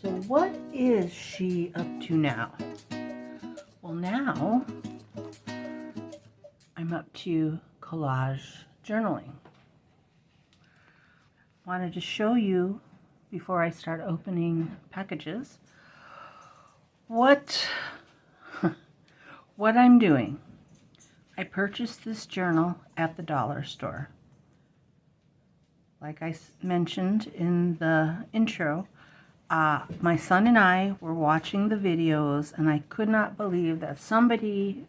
So what is she up to now? Well, now I'm up to collage journaling. Wanted to show you before I start opening packages what I'm doing. I purchased this journal at the dollar store. Like I mentioned in the intro, my son and I were watching the videos, and I could not believe that somebody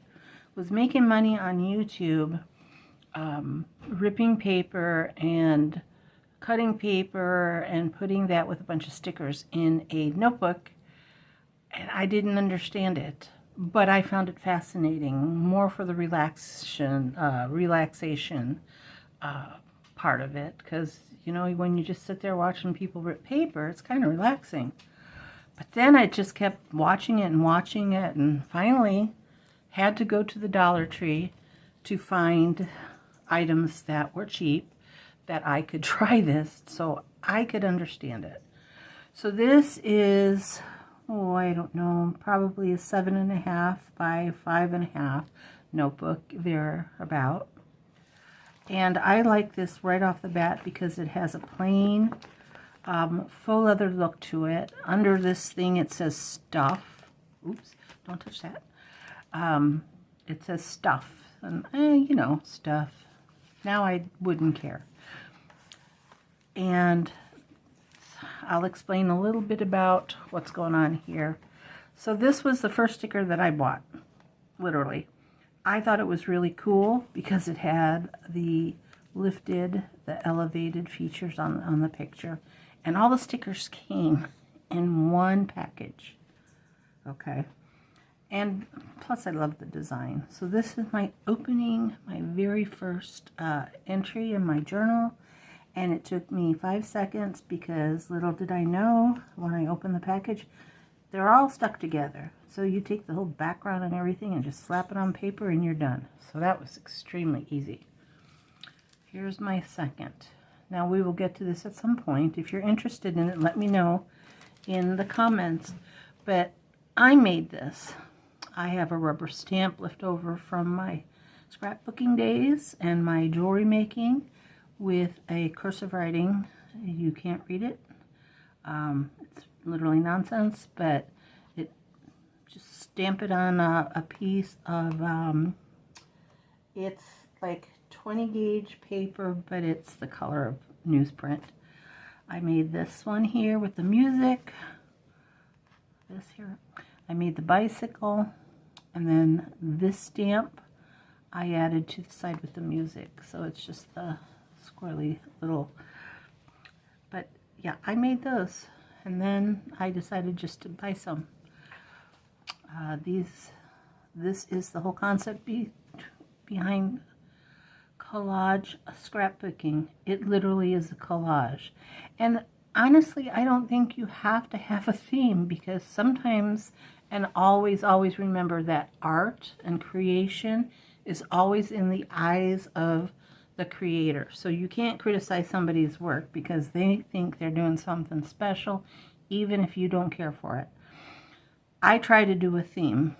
was making money on YouTube ripping paper and cutting paper and putting that with a bunch of stickers in a notebook, and I didn't understand it, but I found it fascinating, more for the relaxation part of it, because you know, when you just sit there watching people rip paper, it's kind of relaxing. But then I just kept watching it and finally had to go to the Dollar Tree to find items that were cheap that I could try this so I could understand it. So this is, oh, I don't know, probably a 7.5 by 5.5 notebook thereabout. And I like this right off the bat because it has a plain faux leather look to it. Under this thing it says stuff. Oops, don't touch that. It says stuff. And you know, stuff. Now I wouldn't care. And I'll explain a little bit about what's going on here. So this was the first sticker that I bought, literally. I thought it was really cool because it had the elevated features on the picture. And all the stickers came in one package. Okay. And plus I love the design. So this is my very first entry in my journal. And it took me 5 seconds because little did I know when I opened the package, they're all stuck together. So you take the whole background and everything and just slap it on paper and you're done. So that was extremely easy. Here's my second. Now we will get to this at some point. If you're interested in it, let me know in the comments. But I made this. I have a rubber stamp left over from my scrapbooking days and my jewelry making with a cursive writing. You can't read it. It's literally nonsense, but just stamp it on a piece of, it's like 20 gauge paper, but it's the color of newsprint. I made this one here with the music. This here. I made the bicycle, and then this stamp I added to the side with the music. So it's just the squirrely little, but yeah, I made those. And then I decided just to buy some. This is the whole concept behind collage scrapbooking. It literally is a collage. And honestly, I don't think you have to have a theme, because sometimes, and always remember that art and creation is always in the eyes of the creator. So you can't criticize somebody's work because they think they're doing something special, even if you don't care for it. I try to do a theme.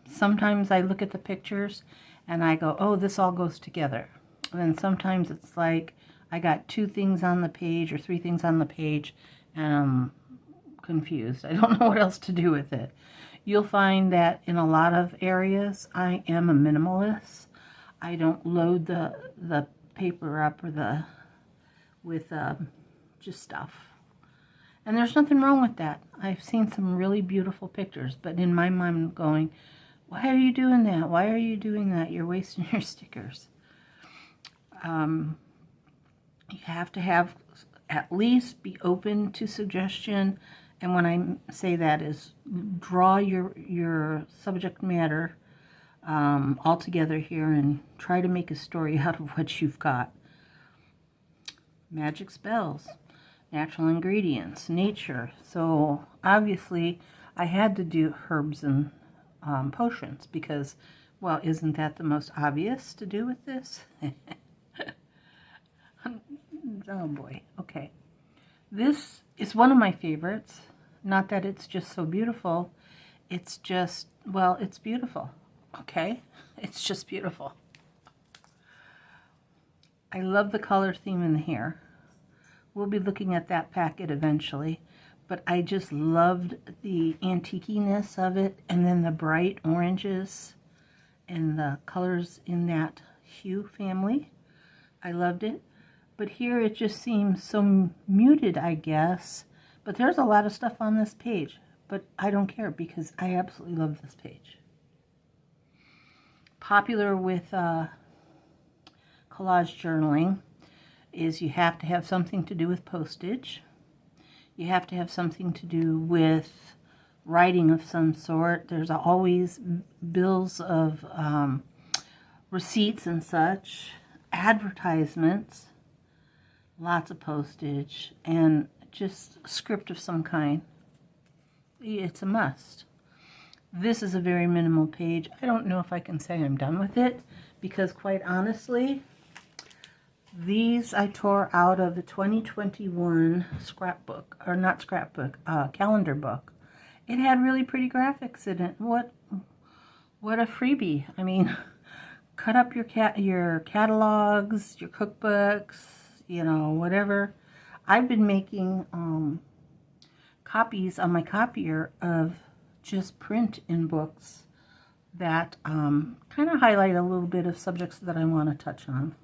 Sometimes I look at the pictures and I go, oh, this all goes together. And then sometimes it's like I got 2 things on the page or 3 things on the page and I'm confused. I don't know what else to do with it. You'll find that in a lot of areas I am a minimalist. I don't load the paper up or with just stuff. And there's nothing wrong with that. I've seen some really beautiful pictures, but in my mind I'm going, why are you doing that? Why are you doing that? You're wasting your stickers. You have to have, at least be open to suggestion. And when I say that is draw your subject matter all together here and try to make a story out of what you've got. Magic spells, natural ingredients, nature. So obviously I had to do herbs and potions because, well, isn't that the most obvious to do with this? Oh boy, okay. This is one of my favorites. Not that it's just so beautiful. It's just, well, it's beautiful. Okay? It's just beautiful. I love the color theme in the hair. We'll be looking at that packet eventually. But I just loved the antiquiness of it, and then the bright oranges and the colors in that hue family. I loved it. But here it just seems so muted, I guess. But there's a lot of stuff on this page. But I don't care because I absolutely love this page. Popular with collage journaling is you have to have something to do with postage. You have to have something to do with writing of some sort. There's always bills of receipts and such, advertisements, lots of postage, and just a script of some kind. It's a must. This is a very minimal page. I don't know if I can say I'm done with it because quite honestly, these I tore out of the 2021 scrapbook, or not scrapbook, calendar book. It had really pretty graphics in it. What a freebie. I mean, cut up your catalogs, your cookbooks, you know, whatever. I've been making copies on my copier of just print in books that kind of highlight a little bit of subjects that I want to touch on.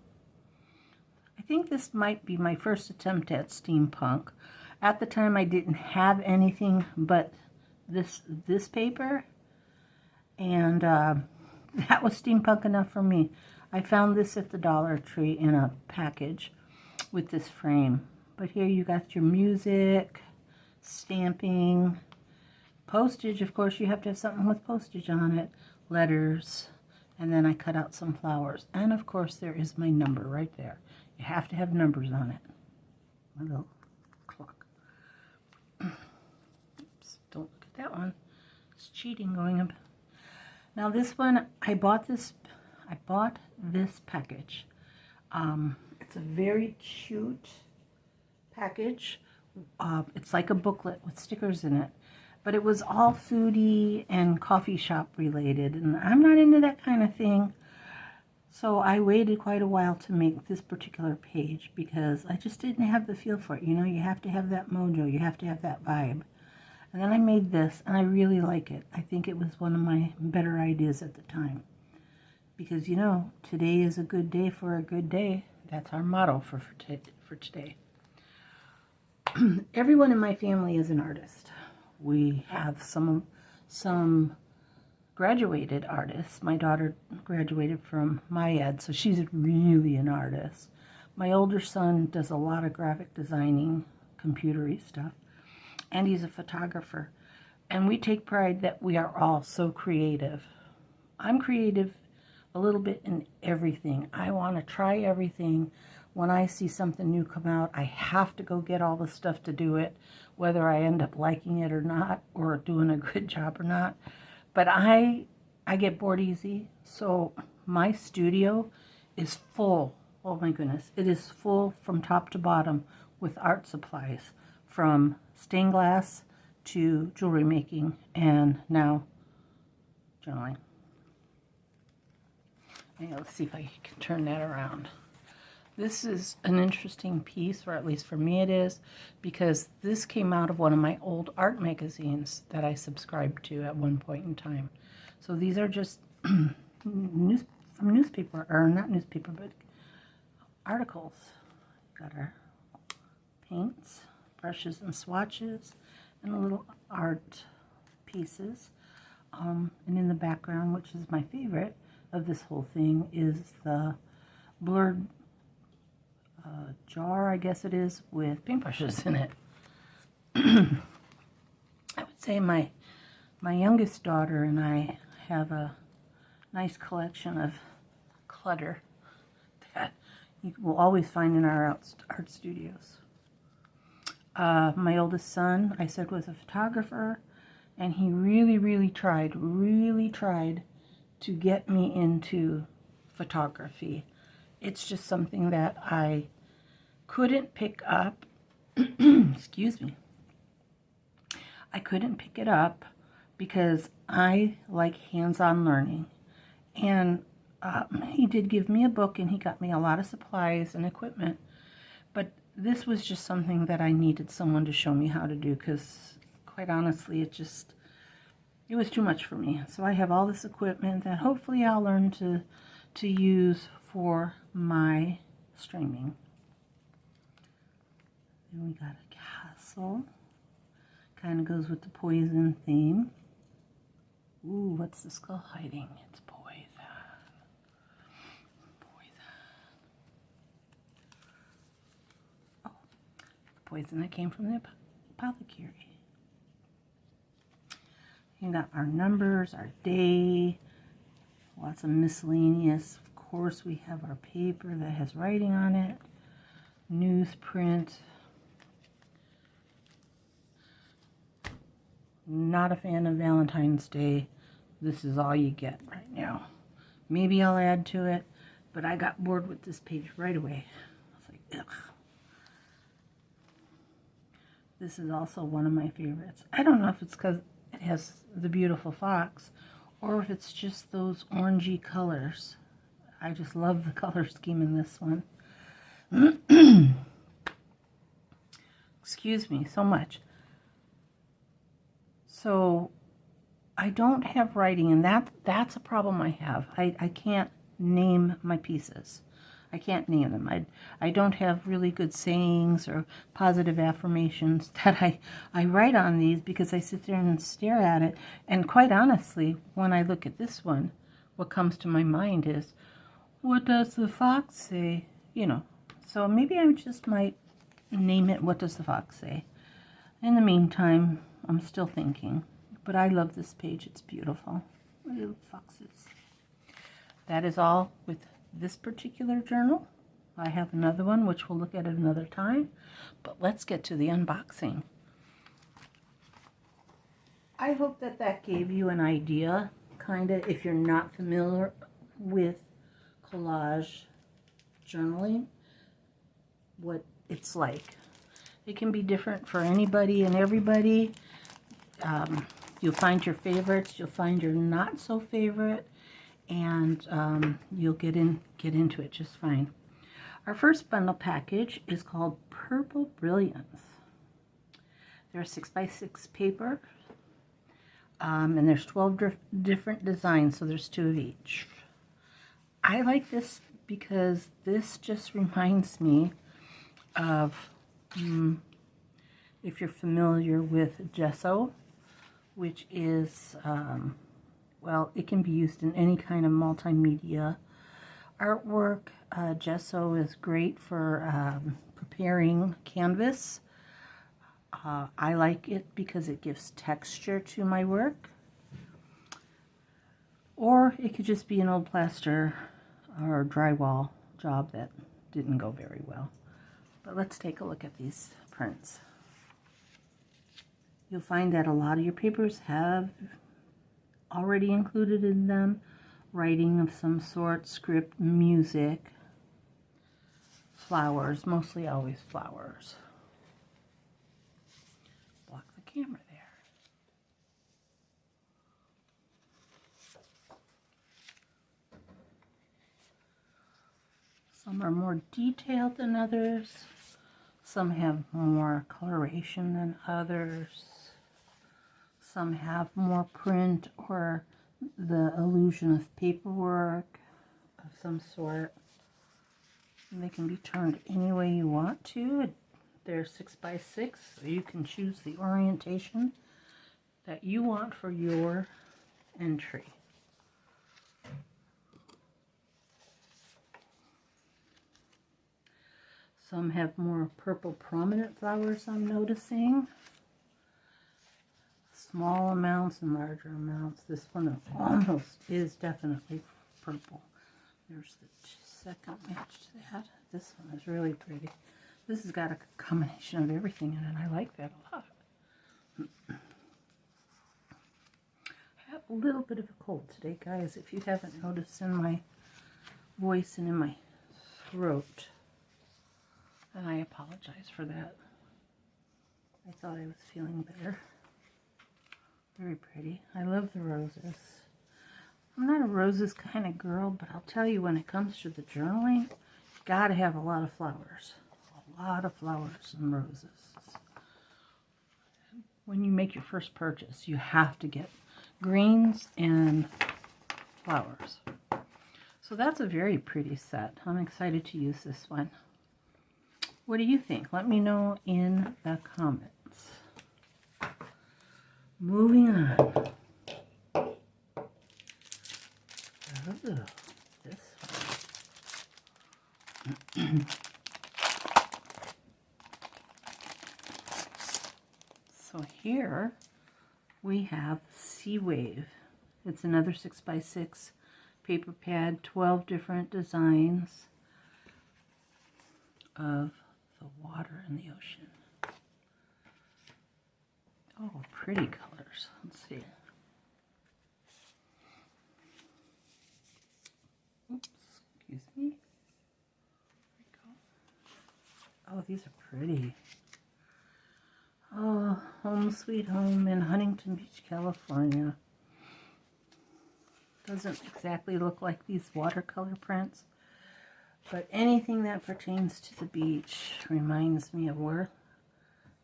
I think this might be my first attempt at steampunk. At the time I didn't have anything but this paper, and that was steampunk enough for me. I found this at the Dollar Tree in a package with this frame. But here you got your music, stamping, postage. Of course you have to have something with postage on it, letters, and then I cut out some flowers. And of course there is my number right there. You have to have numbers on it. My little clock. Oops, don't look at that one. It's cheating going up. Now this one, I bought this package. It's a very cute package. It's like a booklet with stickers in it. But it was all foodie and coffee shop related. And I'm not into that kind of thing. So I waited quite a while to make this particular page because I just didn't have the feel for it. You know, you have to have that mojo. You have to have that vibe. And then I made this, and I really like it. I think it was one of my better ideas at the time. Because, you know, today is a good day for a good day. That's our motto for today. Everyone in my family is an artist. We have some graduated artists. My daughter graduated from my ed, so she's really an artist. My older son does a lot of graphic designing, computery stuff, and he's a photographer. And we take pride that we are all so creative. I'm creative a little bit in everything. I want to try everything. When I see something new come out, I have to go get all the stuff to do it, whether I end up liking it or not, or doing a good job or not. But I get bored easy, so my studio is full. Oh my goodness, it is full from top to bottom with art supplies, from stained glass to jewelry making, and now journaling. Now, let's see if I can turn that around. This is an interesting piece, or at least for me it is, because this came out of one of my old art magazines that I subscribed to at one point in time. So these are just from newspaper, or not newspaper, but articles. Got our paints, brushes and swatches, and little art pieces. And in the background, which is my favorite of this whole thing, is the blurred jar, I guess it is, with paintbrushes in it. I would say my youngest daughter and I have a nice collection of clutter that you will always find in our art studios. My oldest son, I said, was a photographer, and he really tried to get me into photography. It's just something that I couldn't pick up. Excuse me. I couldn't pick it up because I like hands-on learning. And he did give me a book, and he got me a lot of supplies and equipment. But this was just something that I needed someone to show me how to do, because quite honestly, it was too much for me. So I have all this equipment that hopefully I'll learn to use for my streaming. Then we got a castle. Kind of goes with the poison theme. Ooh, what's the skull hiding? It's poison. Oh, poison that came from the apothecary. You got our numbers, our day, lots of miscellaneous. Of course, we have our paper that has writing on it, newsprint. Not a fan of Valentine's Day. This is all you get right now. Maybe I'll add to it, but I got bored with this page right away. I was like, ugh. This is also one of my favorites. I don't know if it's because it has the beautiful fox, or if it's just those orangey colors. I just love the color scheme in this one. Excuse me so much. So I don't have writing, and that's a problem I have. I can't name my pieces. I can't name them. I don't have really good sayings or positive affirmations that I write on these, because I sit there and stare at it. And quite honestly, when I look at this one, what comes to my mind is, what does the fox say? You know, so maybe I just might name it, What Does the Fox Say? In the meantime, I'm still thinking, but I love this page. It's beautiful. Little foxes. That is all with this particular journal. I have another one, which we'll look at another time, but let's get to the unboxing. I hope that gave you an idea, kind of, if you're not familiar with collage journaling, what it's like. It can be different for anybody and everybody. You'll find your favorites, you'll find your not so favorite, and you'll get into it just fine. Our first bundle package is called Purple Brilliance. They're 6x6 paper, and there's 12 different designs, so there's 2 of each. I like this because this just reminds me of, if you're familiar with gesso, which is, well, it can be used in any kind of multimedia artwork. Gesso is great for preparing canvas. I like it because it gives texture to my work. Or it could just be an old plaster or drywall job that didn't go very well. But let's take a look at these prints. You'll find that a lot of your papers have already included in them writing of some sort, script, music, flowers, mostly always flowers. Block the camera there. Some are more detailed than others. Some have more coloration than others. Some have more print or the illusion of paperwork of some sort. And they can be turned any way you want to. They're 6x6, so you can choose the orientation that you want for your entry. Some have more purple prominent flowers, I'm noticing. Small amounts and larger amounts. This one almost is definitely purple. There's the second match to that. This one is really pretty. This has got a combination of everything in it. I like that a lot. I have a little bit of a cold today, guys, if you haven't noticed in my voice and in my throat. And I apologize for that. I thought I was feeling better. Very pretty. I love the roses. I'm not a roses kind of girl, but I'll tell you, when it comes to the journaling, you gotta have a lot of flowers. A lot of flowers and roses. When you make your first purchase, you have to get greens and flowers. So that's a very pretty set. I'm excited to use this one. What do you think? Let me know in the comments. Moving on. Oh, this one. So here we have Sea Wave. It's another 6x6 paper pad, 12 different designs of the water and the ocean. Oh, pretty colors. Let's see. Oops, excuse me. There we go. Oh, these are pretty. Oh, Home Sweet Home in Huntington Beach, California. Doesn't exactly look like these watercolor prints, but anything that pertains to the beach reminds me of where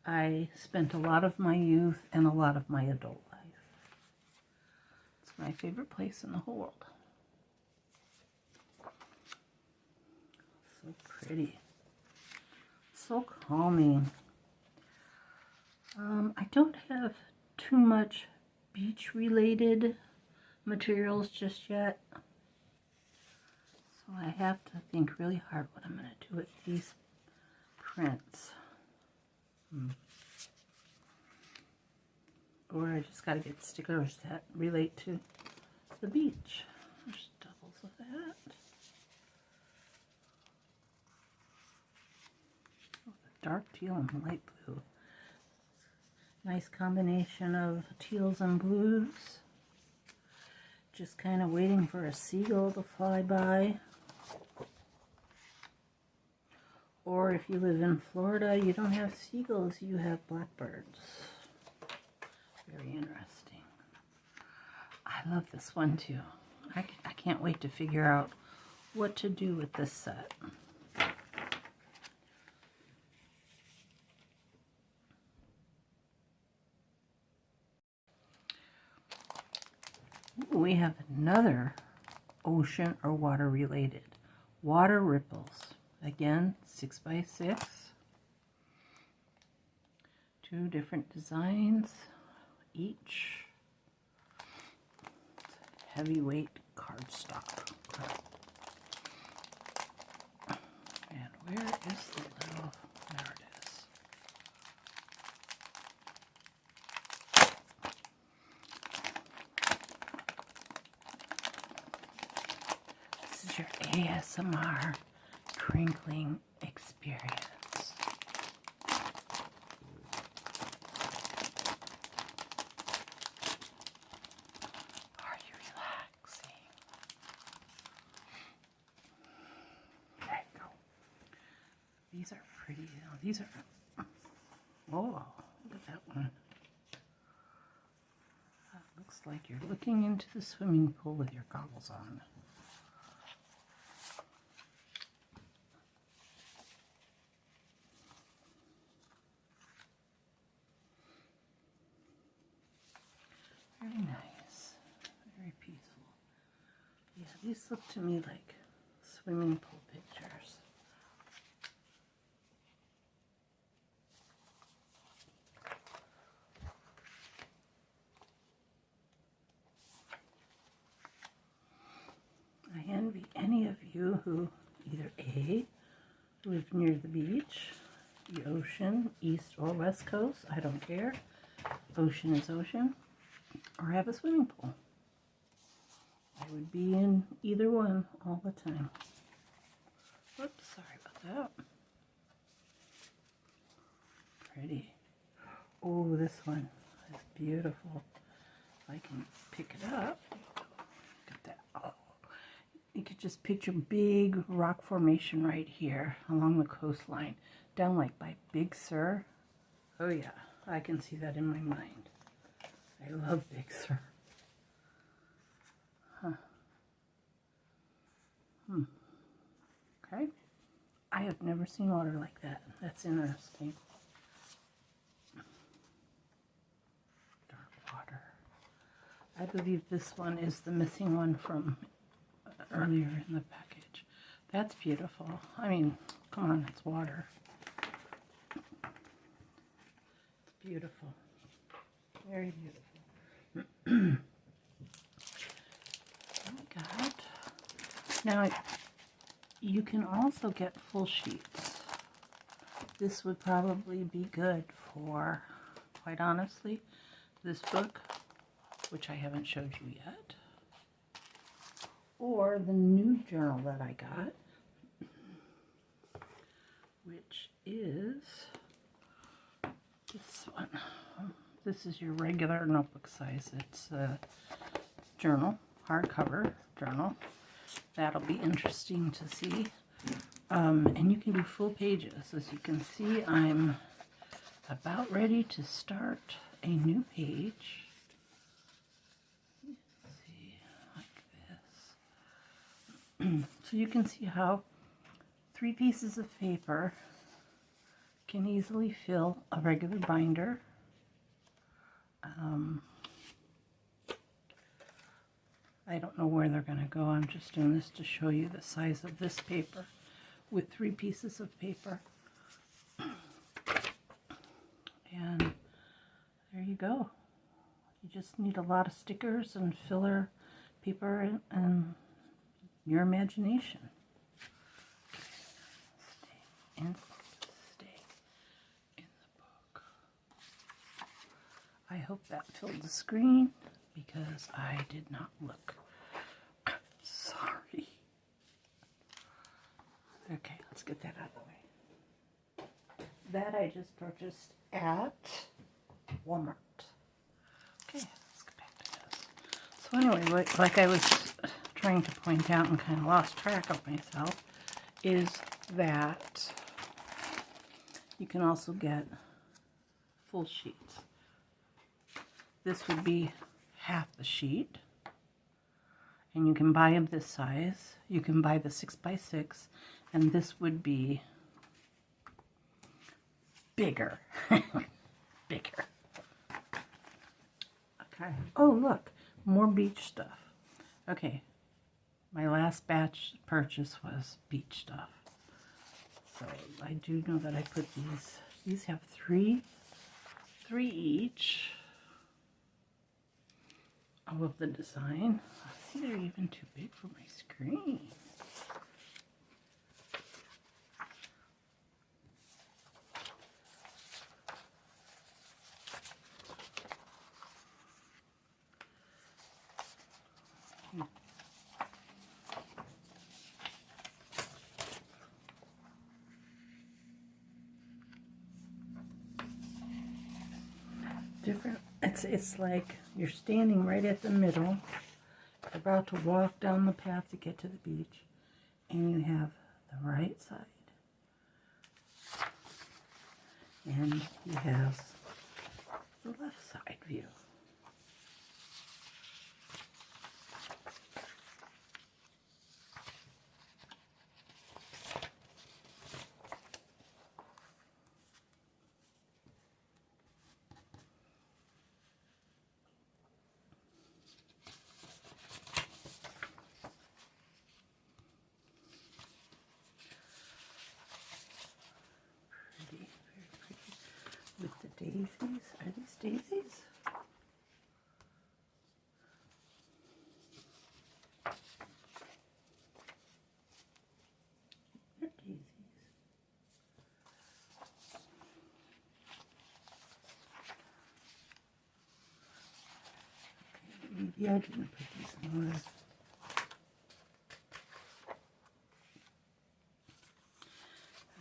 I spent a lot of my youth and a lot of my adult life. It's my favorite place in the whole world. So pretty. So calming. I don't have too much beach related materials just yet, so I have to think really hard what I'm going to do with these prints. Or I just got to get stickers that relate to the beach. There's doubles of that. Oh, the dark teal and light blue. Nice combination of teals and blues. Just kind of waiting for a seagull to fly by. Or if you live in Florida, you don't have seagulls, you have blackbirds. Very interesting. I love this one too. I can't wait to figure out what to do with this set. Ooh, we have another ocean or water related. Water Ripples. Again, 6x6. Two different designs each. Heavyweight cardstock. And where is the little, there it is. This is your ASMR crinkling experience. Are you relaxing? There you go. These are pretty. These are. Oh, look at that one. That looks like you're looking into the swimming pool with your goggles on. Very nice. Very peaceful. Yeah, these look to me like swimming pool pictures. I envy any of you who either A, live near the beach, the ocean, east or west coast, I don't care. Ocean is ocean. Or have a swimming pool. I would be in either one all the time. Oops, sorry about that. Pretty. Oh, this one is beautiful. If I can pick it up. Look at that. Oh, you could just picture big rock formation right here along the coastline. Down like by Big Sur. Oh yeah, I can see that in my mind. I love Big Sur. Huh. Okay. I have never seen water like that. That's interesting. Dark water. I believe this one is the missing one from earlier in the package. That's beautiful. I mean, come on, it's water. It's beautiful. Very beautiful. Oh my God. Now, you can also get full sheets. This would probably be good for, quite honestly, this book, which I haven't showed you yet, or the new journal that I got, which is this one. This is your regular notebook size. It's a journal, hardcover journal. That'll be interesting to see. And you can do full pages. As you can see, I'm about ready to start a new page. Let's see, like this. So you can see how 3 pieces of paper can easily fill a regular binder. I don't know where they're going to go. I'm just doing this to show you the size of this paper with 3 pieces of paper. And there you go. You just need a lot of stickers and filler paper and your imagination. Stay in the book. I hope that filled the screen because I did not look. Sorry. Okay, let's get that out of the way. That I just purchased at Walmart. Okay, let's get back to this. So anyway, like I was trying to point out and kind of lost track of myself, is that you can also get full sheets. This would be half the sheet, and you can buy them this size. You can buy the 6x6, and this would be bigger. Bigger. Okay. Oh, look, more beach stuff. Okay, my last batch purchase was beach stuff. So I do know that I put these. These have three each. I love the design. See, they're even too big for my screen. Different. It's like you're standing right at the middle. You're about to walk down the path to get to the beach, and you have the right side, and you have the left side view. With the daisies. Are these daisies? They're daisies. Okay, maybe I didn't put these in order.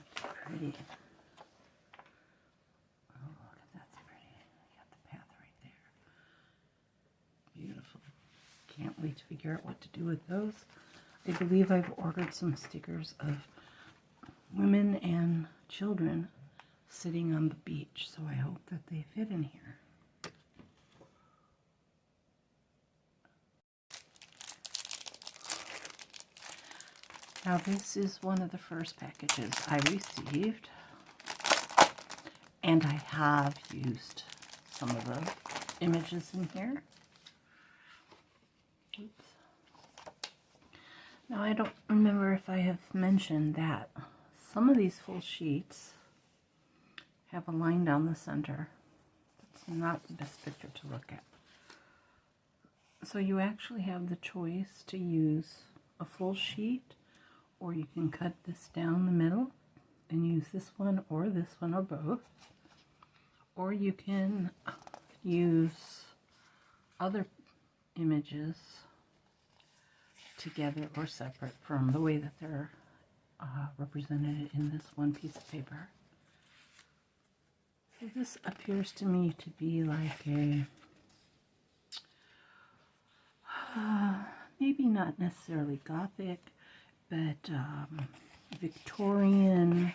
That's pretty. Can't wait to figure out what to do with those. I believe I've ordered some stickers of women and children sitting on the beach, so I hope that they fit in here. Now this is one of the first packages I received, and I have used some of the images in here. Oops. Now I don't remember if I have mentioned that some of these full sheets have a line down the center. That's not the best picture to look at. So you actually have the choice to use a full sheet, or you can cut this down the middle and use this one or both. Or you can use other images together or separate from the way that they're represented in this one piece of paper. So this appears to me to be like a maybe not necessarily Gothic, but Victorian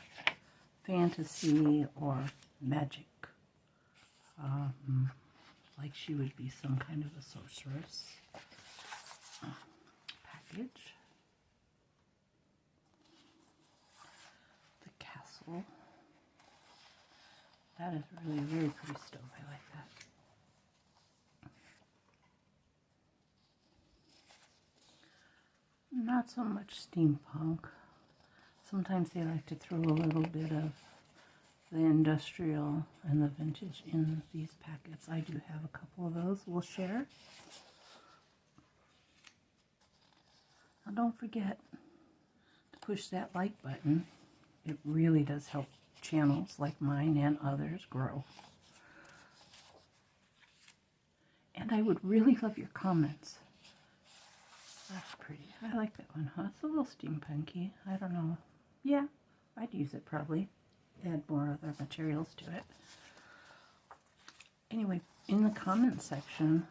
fantasy or magic. Like she would be some kind of a sorceress. Package. The castle. That is really a very pretty stove. I like that. Not so much steampunk. Sometimes they like to throw a little bit of the industrial and the vintage in these packets. I do have a couple of those we'll share. Now don't forget to push that like button. It really does help channels like mine and others grow. And I would really love your comments. That's pretty. I like that one, huh? It's a little steampunky. I don't know. Yeah, I'd use it probably. Add more other materials to it. Anyway, in the comment section,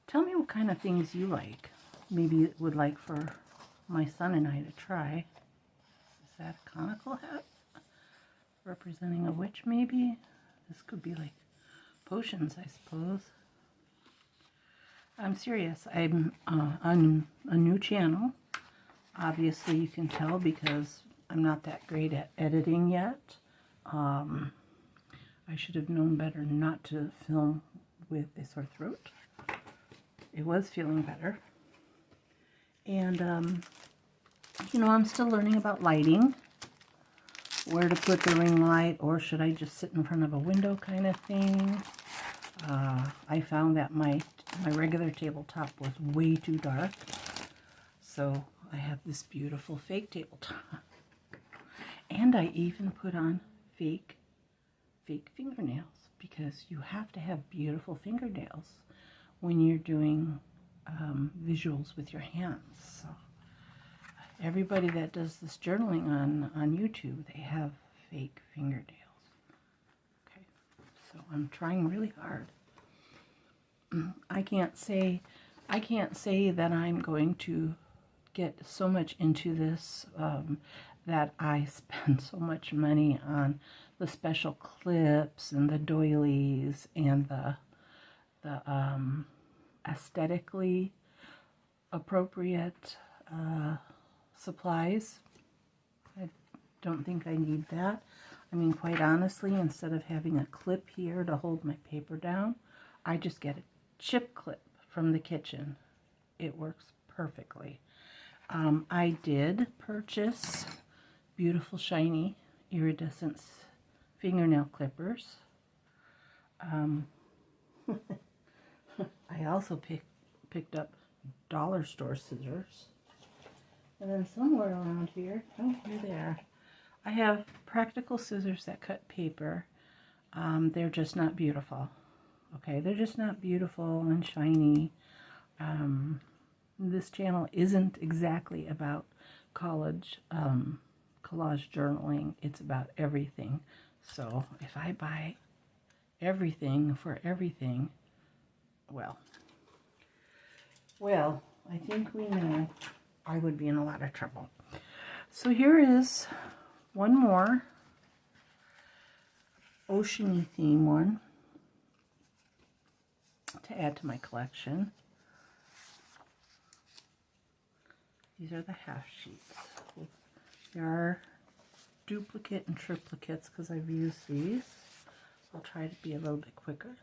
tell me what kind of things you like. Maybe would like for my son and I to try. Is that a conical hat? Representing a witch, maybe? This could be like potions, I suppose. I'm serious. I'm on a new channel. Obviously, you can tell because I'm not that great at editing yet. I should have known better not to film with a sore throat. It was feeling better. And, you know, I'm still learning about lighting. Where to put the ring light, or should I just sit in front of a window kind of thing. I found that my regular tabletop was way too dark. So I have this beautiful fake tabletop. And I even put on fake fingernails, because you have to have beautiful fingernails when you're doing visuals with your hands. So everybody that does this journaling on YouTube, they have fake fingernails. Okay, so I'm trying really hard. I can't say that I'm going to get so much into this that I spend so much money on the special clips and the doilies and the aesthetically appropriate supplies. I don't think I need that. I mean, quite honestly, instead of having a clip here to hold my paper down, I just get a chip clip from the kitchen. It works perfectly. I did purchase beautiful, shiny, iridescent fingernail clippers. I also picked up dollar store scissors. And then somewhere around here, oh, here they are. I have practical scissors that cut paper. They're just not beautiful. Okay, they're just not beautiful and shiny. This channel isn't exactly about collage journaling. It's about everything. So if I buy everything for everything, well, I think we know I would be in a lot of trouble. So here is one more ocean-y theme one to add to my collection. These are the half sheets. There are duplicate and triplicates because I've used these. I'll try to be a little bit quicker.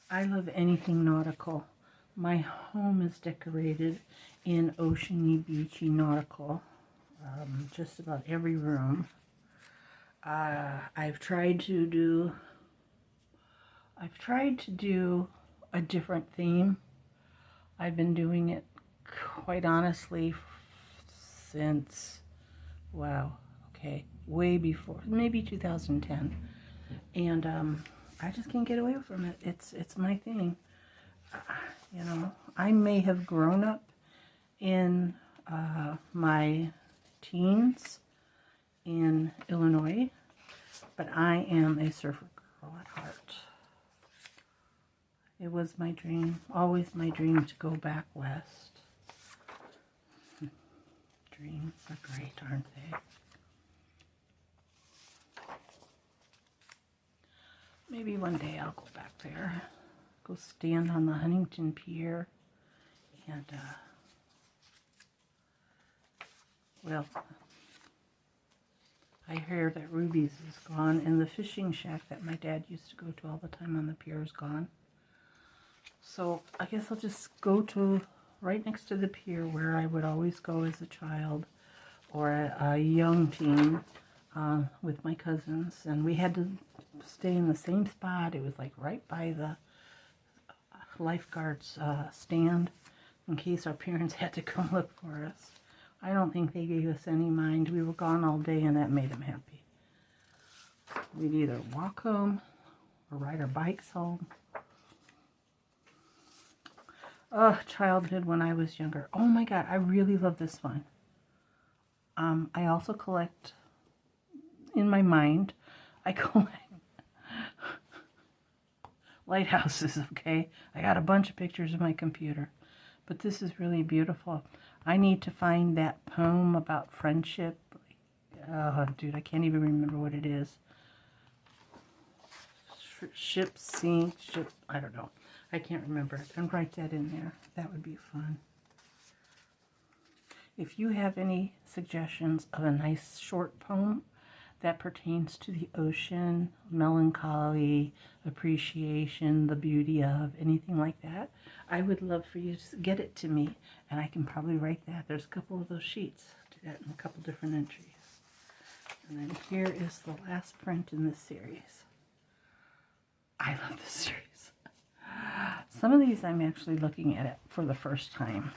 I love anything nautical. My home is decorated in oceany, beachy, nautical. Just about every room. I've tried to do a different theme. I've been doing it, quite honestly, since, wow, okay, way before, maybe 2010. And I just can't get away from it. It's my thing. You know, I may have grown up in my teens in Illinois, but I am a surfer girl at heart. It was my dream, always my dream, to go back west. Dreams are great, aren't they? Maybe one day I'll go back there, go stand on the Huntington Pier, and, well, I hear that Ruby's is gone, and the fishing shack that my dad used to go to all the time on the pier is gone. So I guess I'll just go to right next to the pier where I would always go as a child or a young teen with my cousins, and we had to stay in the same spot. It was like right by the lifeguards stand in case our parents had to come look for us. I don't think they gave us any mind. We were gone all day, and that made them happy. We'd either walk home or ride our bikes home. Oh, childhood when I was younger. Oh my God, I really love this one. I also collect, in my mind, I collect lighthouses, okay? I got a bunch of pictures in my computer, but this is really beautiful. I need to find that poem about friendship. Oh, dude, I can't even remember what it is. Ship sink, ship, I don't know. I can't remember it. And write that in there. That would be fun. If you have any suggestions of a nice short poem that pertains to the ocean, melancholy, appreciation, the beauty of, anything like that, I would love for you to get it to me, and I can probably write that. There's a couple of those sheets. Do that in a couple different entries. And then here is the last print in this series. I love this series. Some of these I'm actually looking at it for the first time.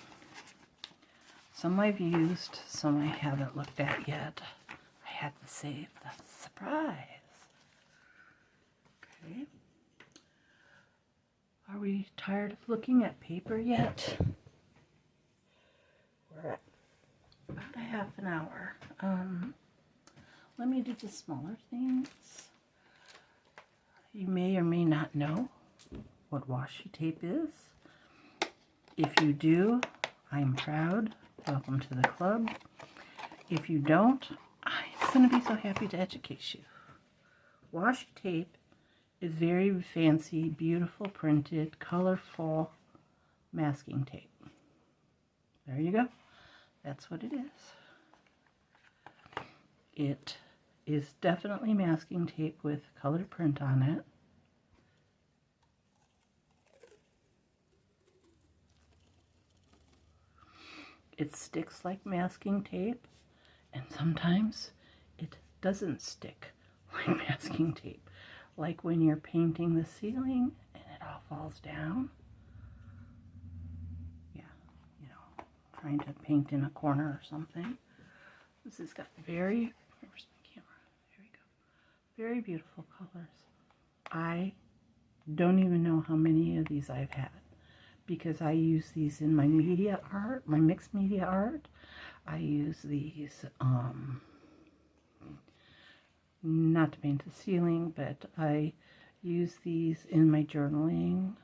Some I've used, some I haven't looked at yet. I had to save the surprise. Okay. Are we tired of looking at paper yet? We're at about a half an hour. Let me do the smaller things. You may or may not know what washi tape is. If you do, I'm proud. Welcome to the club. If you don't, I'm going to be so happy to educate you. Washi tape is very fancy, beautiful printed, colorful masking tape. There you go. That's what it is. It is definitely masking tape with colored print on it. It sticks like masking tape, and sometimes it doesn't stick like masking tape. Like when you're painting the ceiling and it all falls down. Yeah, you know, trying to paint in a corner or something. This has got very, where's my camera? There we go. Very beautiful colors. I don't even know how many of these I've had, because I use these in my media art, my mixed media art. I use these, not to paint the ceiling, but I use these in my journaling.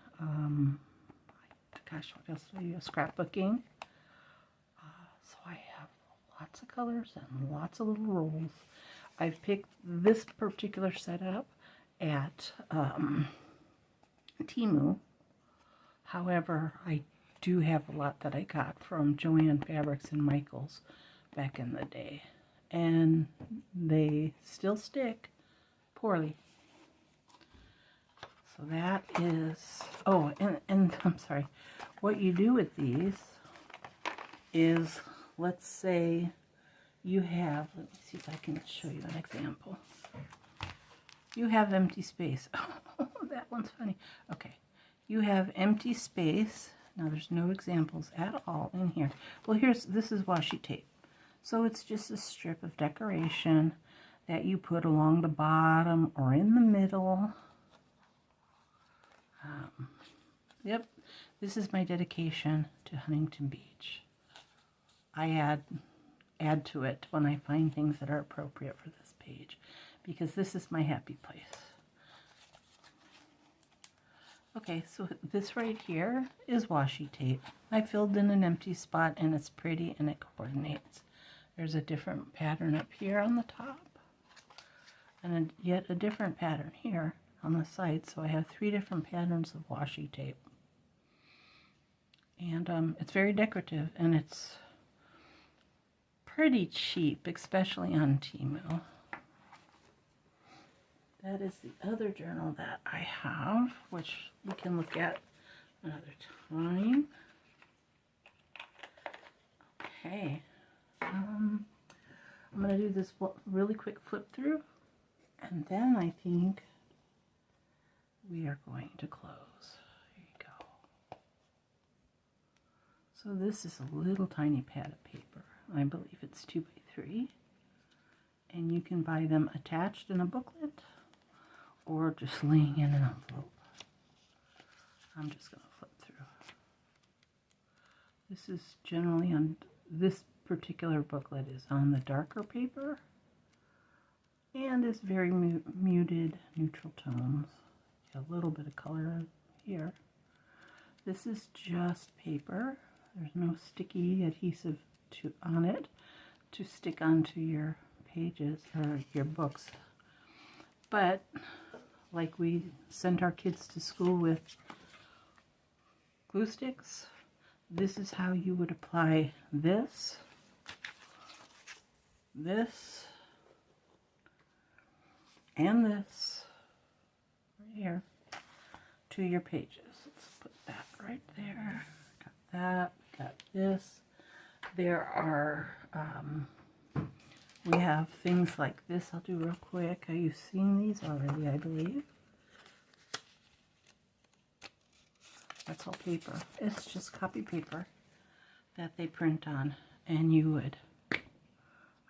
Gosh, what else do I use? Scrapbooking. So I have lots of colors and lots of little rolls. I've picked this particular setup at Temu. However, I do have a lot that I got from Joann Fabrics and Michaels back in the day, and they still stick poorly. So that is, oh, and I'm sorry, what you do with these is, let's say you have, let me see if I can show you an example. You have empty space. Oh, that one's funny. Okay, you have empty space. Now there's no examples at all in here. Well, this is washi tape. So it's just a strip of decoration that you put along the bottom or in the middle. Yep, this is my dedication to Huntington Beach. I add to it when I find things that are appropriate for this page, because this is my happy place. Okay, so this right here is washi tape. I filled in an empty spot, and it's pretty and it coordinates. There's a different pattern up here on the top, and yet a different pattern here on the side. So I have 3 different patterns of washi tape. And it's very decorative, and it's pretty cheap, especially on Temu. That is the other journal that I have, which we can look at another time. Okay. I'm going to do this really quick flip through, and then I think we are going to close. Here you go. So this is a little tiny pad of paper. I believe it's 2 by 3, and you can buy them attached in a booklet or just laying in an envelope. I'm just going to flip through. This is generally on, this particular booklet is on the darker paper and is very muted neutral tones. A little bit of color here. This is just paper. There's no sticky adhesive on it to stick onto your pages or your books. But like we sent our kids to school with glue sticks, this is how you would apply this, and this right here to your pages. Let's put that right there. Got that, got this. There are, we have things like this. I'll do real quick. Have you seen these already, I believe? That's all paper. It's just copy paper that they print on, and you would,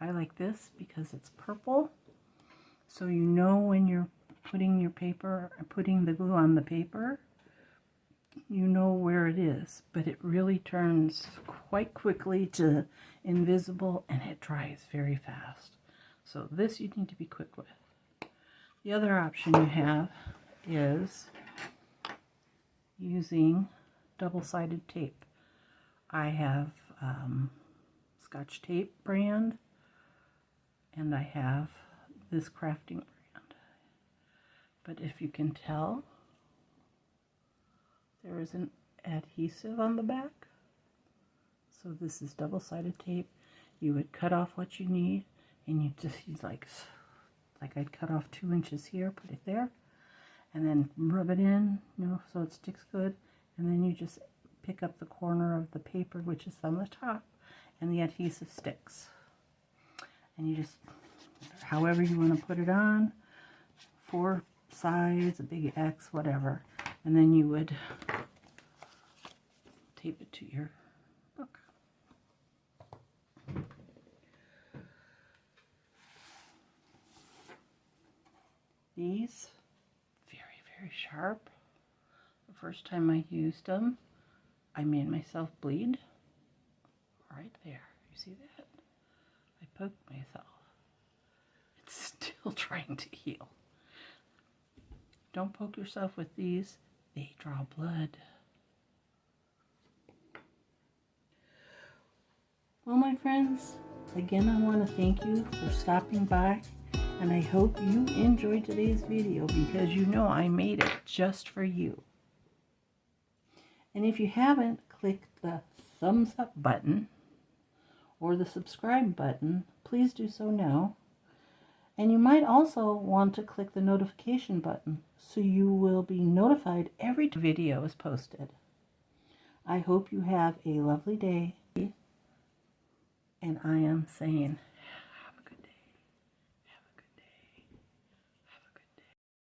I like this because it's purple, so you know when you're putting your paper, putting the glue on the paper, you know where it is, but it really turns quite quickly to invisible, and it dries very fast. So this you need to be quick with. The other option you have is using double-sided tape. I have Scotch Tape brand, and I have this crafting brand. But if you can tell, there is an adhesive on the back. So this is double-sided tape. You would cut off what you need, and you just use like I'd cut off 2 inches here, put it there, and then rub it in, you know, so it sticks good. And then you just pick up the corner of the paper, which is on the top, and the adhesive sticks. And you just, however you want to put it on, 4 sides, a big X, whatever. And then you would tape it to your book. These, very sharp. The first time I used them, I made myself bleed. Right there, you see that? I poked myself. It's still trying to heal. Don't poke yourself with these. They draw blood. Well, my friends, again, I want to thank you for stopping by And I hope you enjoyed today's video, because you know I made it just for you. And if you haven't, click the thumbs up button or the subscribe button. Please do so now. And you might also want to click the notification button so you will be notified every video is posted. I hope you have a lovely day. And I am saying